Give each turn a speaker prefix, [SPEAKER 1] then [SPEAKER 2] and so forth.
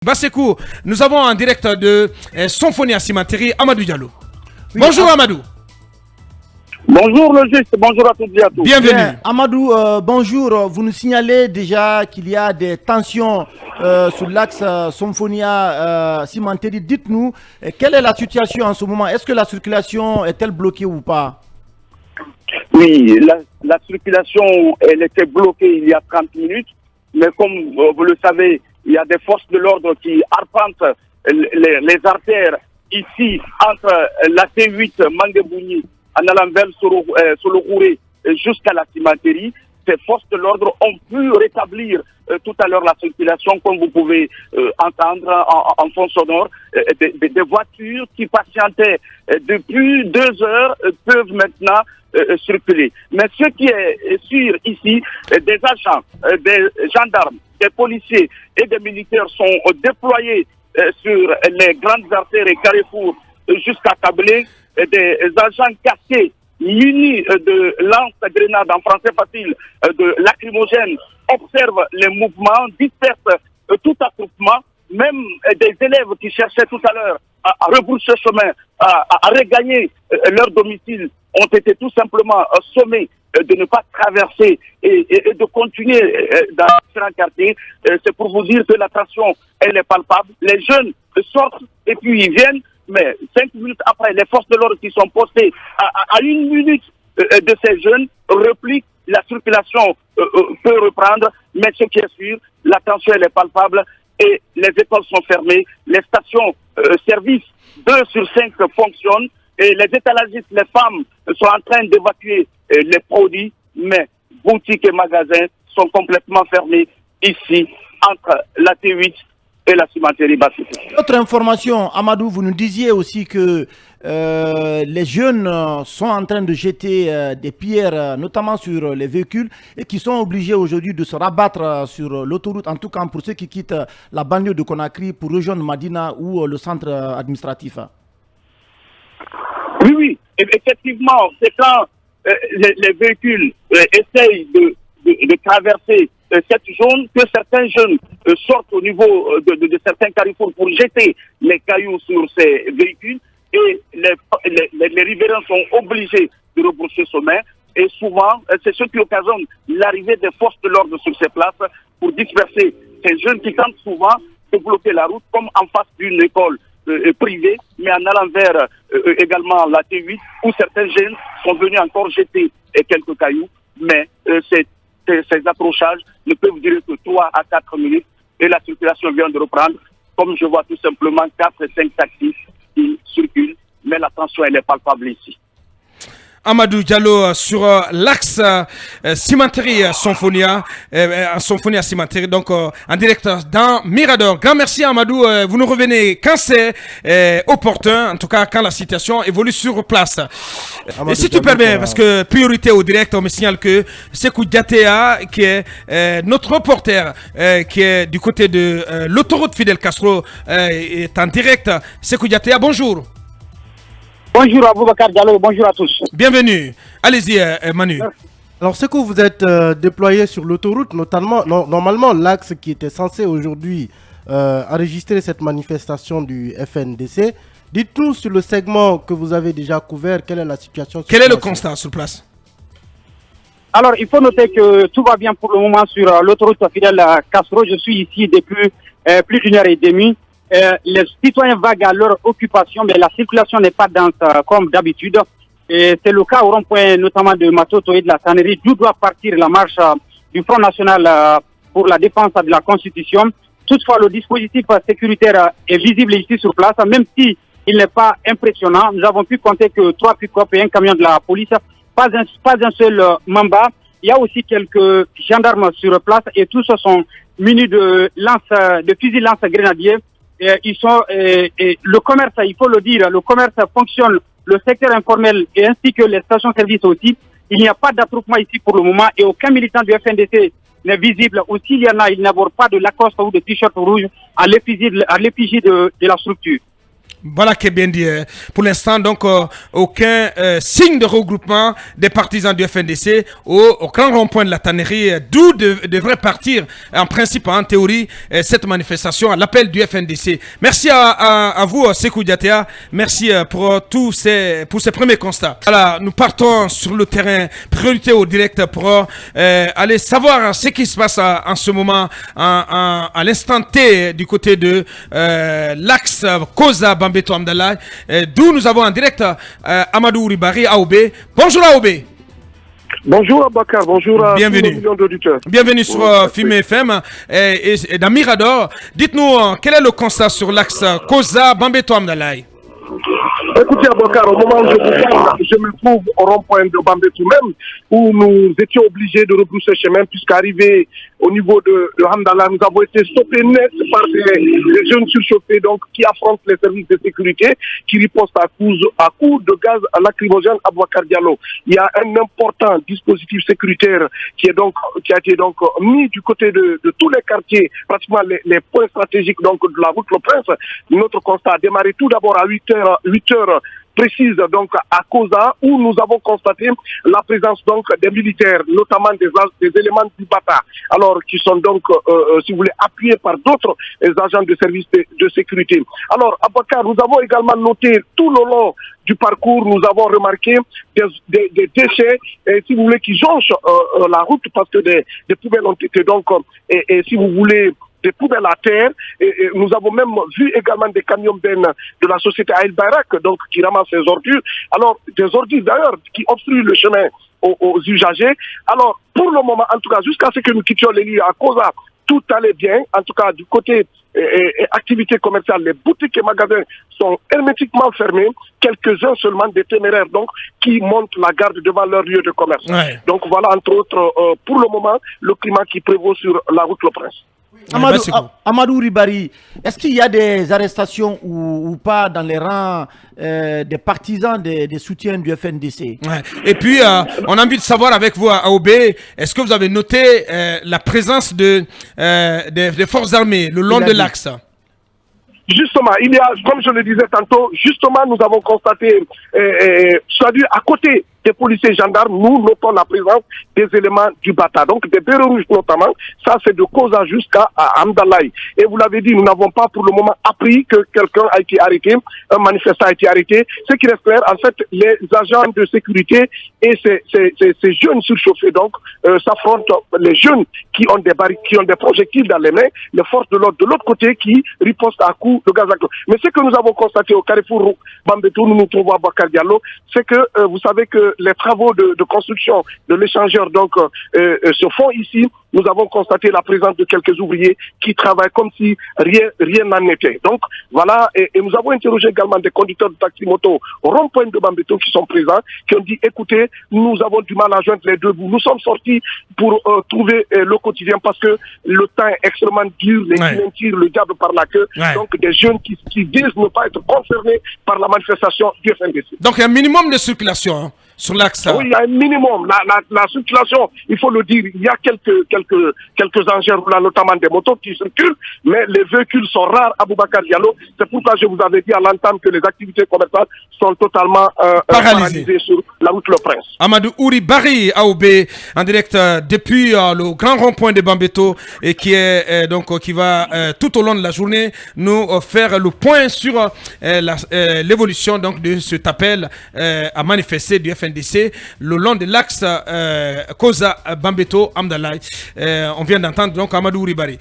[SPEAKER 1] Basekou, nous avons en direct de Symphonie à Cimenterie, Amadou Diallo.
[SPEAKER 2] Oui,
[SPEAKER 1] bonjour Amadou.
[SPEAKER 3] Bonjour le juste, bonjour à toutes et à tous.
[SPEAKER 1] Bienvenue.
[SPEAKER 2] Bien, Amadou, bonjour. Vous nous signalez déjà qu'il y a des tensions sur l'axe Symphonia Cimenterie. Dites-nous, quelle est la situation en ce moment? Est-ce que la circulation est-elle bloquée ou pas?
[SPEAKER 3] Oui, la circulation, elle était bloquée il y a 30 minutes, mais comme vous le savez, il y a des forces de l'ordre qui arpentent les artères ici entre la T8 Manguebouni en allant vers Sologouré jusqu'à la cimenterie. Ces forces de l'ordre ont pu rétablir tout à l'heure la circulation, comme vous pouvez entendre en fond sonore. Des voitures qui patientaient depuis 2 heures peuvent maintenant circuler. Mais ce qui est sûr ici, des agents, des gendarmes, des policiers et des militaires sont déployés sur les grandes artères et carrefours jusqu'à Kablé. Des agents casqués munis de lance-grenades en français facile, de lacrymogènes, observent les mouvements, dispersent tout attroupement, même des élèves qui cherchaient tout à l'heure à rebrousser chemin, à regagner leur domicile, ont été tout simplement sommés de ne pas traverser et de continuer dans différents quartiers. C'est pour vous dire que la tension, elle est palpable. Les jeunes sortent et puis ils viennent, mais 5 minutes après, les forces de l'ordre qui sont postées à 1 minute de ces jeunes replient, la circulation peut reprendre, mais ce qui est sûr, la tension, elle est palpable et les écoles sont fermées, les stations services 2 sur 5 fonctionnent et les étalagistes, les femmes sont en train d'évacuer les produits, mais boutiques et magasins sont complètement fermés ici entre la T8 et la cimenterie Basekou.
[SPEAKER 2] Autre information, Amadou, vous nous disiez aussi que les jeunes sont en train de jeter des pierres, notamment sur les véhicules, et qui sont obligés aujourd'hui de se rabattre sur l'autoroute, en tout cas pour ceux qui quittent la banlieue de Conakry pour rejoindre Madina ou le centre administratif.
[SPEAKER 3] Oui, effectivement, c'est quand les véhicules essayent de traverser cette zone que certains jeunes sortent au niveau de certains carrefours pour jeter les cailloux sur ces véhicules et les riverains sont obligés de rebrousser chemin et souvent c'est ce qui occasionne l'arrivée des forces de l'ordre sur ces places pour disperser ces jeunes qui tentent souvent de bloquer la route comme en face d'une école privée, mais en allant vers également la T8 où certains jeunes sont venus encore jeter quelques cailloux, mais ces approchages ne peuvent durer que 3 à 4 minutes et la circulation vient de reprendre. Comme je vois tout simplement 4 et 5 taxis qui circulent, mais la tension elle est palpable ici.
[SPEAKER 1] Amadou Diallo sur l'axe Cimenterie Symphonia, Symphonia Cimenterie, donc en direct dans Mirador. Grand merci Amadou, vous nous revenez quand c'est opportun, en tout cas quand la situation évolue sur place. Amadou, et si tu permets, parce que priorité au direct, on me signale que Sekou Diatea, qui est notre reporter, qui est du côté de l'autoroute Fidel Castro, est en direct. Sekou Diatea, bonjour.
[SPEAKER 4] Bonjour à Boubacar Diallo, bonjour à tous.
[SPEAKER 1] Bienvenue. Allez-y, Manu.
[SPEAKER 5] Alors, c'est que vous êtes déployé sur l'autoroute, notamment, normalement, l'axe qui était censé aujourd'hui enregistrer cette manifestation du FNDC. Dites-nous sur le segment que vous avez déjà couvert, quelle est la situation sur
[SPEAKER 1] Quel est le constat sur place?
[SPEAKER 4] Alors, il faut noter que tout va bien pour le moment sur l'autoroute Fidel Castro. Je suis ici depuis plus d'1h30. Les citoyens vaguent à leur occupation, mais la circulation n'est pas dense comme d'habitude. Et c'est le cas au rond-point notamment de Matoto et de la Tannerie, d'où doit partir la marche du Front National pour la défense de la Constitution. Toutefois, le dispositif sécuritaire est visible ici sur place, même si il n'est pas impressionnant. Nous avons pu compter que 3 pick-up et un camion de la police, pas un seul Mamba. Il y a aussi quelques gendarmes sur place et tous sont munis de fusils lance-grenadiers. Ils sont le commerce, il faut le dire, le commerce fonctionne, le secteur informel et ainsi que les stations-service aussi. Il n'y a pas d'attroupement ici pour le moment et aucun militant du FNDC n'est visible. Ou s'il y en a, il n'aborde pas de Lacoste ou de t-shirt rouge à l'effigie de la structure.
[SPEAKER 1] Voilà qui est bien dit. Pour l'instant, donc, aucun signe de regroupement des partisans du FNDC au grand rond-point de la tannerie, d'où devrait partir, en principe, en théorie, cette manifestation à l'appel du FNDC. Merci à vous, Sékou Diatea. Merci pour ces premiers constats. Voilà, nous partons sur le terrain, priorité au direct pour aller savoir ce qui se passe en ce moment, à l'instant T, du côté de l'axe Koza Bambeto Amdallah, d'où nous avons en direct Amadou Ribari Aoubé. Bonjour Aoubé.
[SPEAKER 6] Bonjour Abakar, bonjour à tous nos millions d'auditeurs.
[SPEAKER 1] Bienvenue sur Film FM et dans Mirador. Dites-nous, quel est le constat sur l'axe Koza Bambeto Amdallah?
[SPEAKER 6] Écoutez Abakar, au moment où je vous parle, je me trouve au rond-point de Bambeto même, où nous étions obligés de rebrousser chemin, puisqu'arrivé au niveau de Hamdallah, nous avons été stoppés net par des jeunes surchauffés donc, qui affrontent les services de sécurité, qui ripostent à coups de gaz lacrymogène à Boubacar Diallo. Il y a un important dispositif sécuritaire qui a été donc mis du côté de tous les quartiers, pratiquement les points stratégiques donc, de la route Le Prince. Notre constat a démarré tout d'abord à 8 heures précise donc à Koza, où nous avons constaté la présence donc des militaires, notamment des éléments du Bata, alors qui sont donc, si vous voulez, appuyés par d'autres agents de service de sécurité. Alors, à Bakar, nous avons également noté tout le long du parcours, nous avons remarqué des déchets, si vous voulez, qui jonchent la route parce que des poubelles ont été donc, et si vous voulez, des poubelles à terre, et nous avons même vu également des camions bennes de la société Aïl Bayrak, donc qui ramassent les ordures. Alors, des ordures d'ailleurs qui obstruent le chemin aux usagers. Alors, pour le moment, en tout cas, jusqu'à ce que nous quittions les lieux à Koza, tout allait bien. En tout cas, du côté activité commerciale, les boutiques et magasins sont hermétiquement fermés. Quelques-uns seulement des téméraires, donc, qui montent la garde devant leur lieu de commerce. Ouais. Donc voilà, entre autres, pour le moment, le climat qui prévaut sur la route Le Prince.
[SPEAKER 2] Amadou Ribari, est-ce qu'il y a des arrestations ou pas dans les rangs des partisans des soutiens du FNDC?
[SPEAKER 1] Ouais. Et puis, on a envie de savoir avec vous, AOB, est-ce que vous avez noté la présence des forces armées le long de l'axe?
[SPEAKER 6] Justement, il y a, comme je le disais tantôt, justement, nous avons constaté, c'est-à-dire à côté des policiers gendarmes, nous notons la présence des éléments du Bata, donc des bérets rouges notamment. Ça, c'est de Koza jusqu'à Hamdallah. Et vous l'avez dit, nous n'avons pas pour le moment appris que quelqu'un a été arrêté, un manifestant a été arrêté. Ce qui reste clair, en fait, les agents de sécurité et ces jeunes surchauffés, donc, s'affrontent les jeunes qui ont des projectiles dans les mains, les forces de l'ordre de l'autre côté qui ripostent à coups de gaz lacrymogène. Mais ce que nous avons constaté au carrefour Bambeto, nous nous trouvons à Boubacar Diallo, c'est que vous savez que les travaux de construction de l'échangeur donc se font ici. Nous avons constaté la présence de quelques ouvriers qui travaillent comme si rien n'en était. Donc voilà, et nous avons interrogé également des conducteurs de taxi-moto au rond-point de Bambeto qui sont présents, qui ont dit écoutez, nous avons du mal à joindre les deux bouts. Nous sommes sortis pour trouver le quotidien parce que le temps est extrêmement dur, les clients tirent le diable par la queue. Ouais. Donc des jeunes qui disent ne pas être concernés par la manifestation du FNDC.
[SPEAKER 1] Donc il y a un minimum de circulation sur l'axe.
[SPEAKER 6] Oui, il y a un minimum. La circulation, il faut le dire, il y a quelques engins roulants, notamment des motos qui circulent, mais les véhicules sont rares à Boubacar Diallo. C'est pourquoi je vous avais dit à l'entame que les activités commerciales sont totalement paralysées sur la route Le Prince.
[SPEAKER 1] Amadou Ribari Aoubé, en direct depuis le grand rond-point de Bambeto, et qui est qui va tout au long de la journée nous faire le point sur l'évolution donc de cet appel à manifester du FNDC le long de l'axe Koza Bambeto Hamdallah. On vient d'entendre donc Amadou Ribari.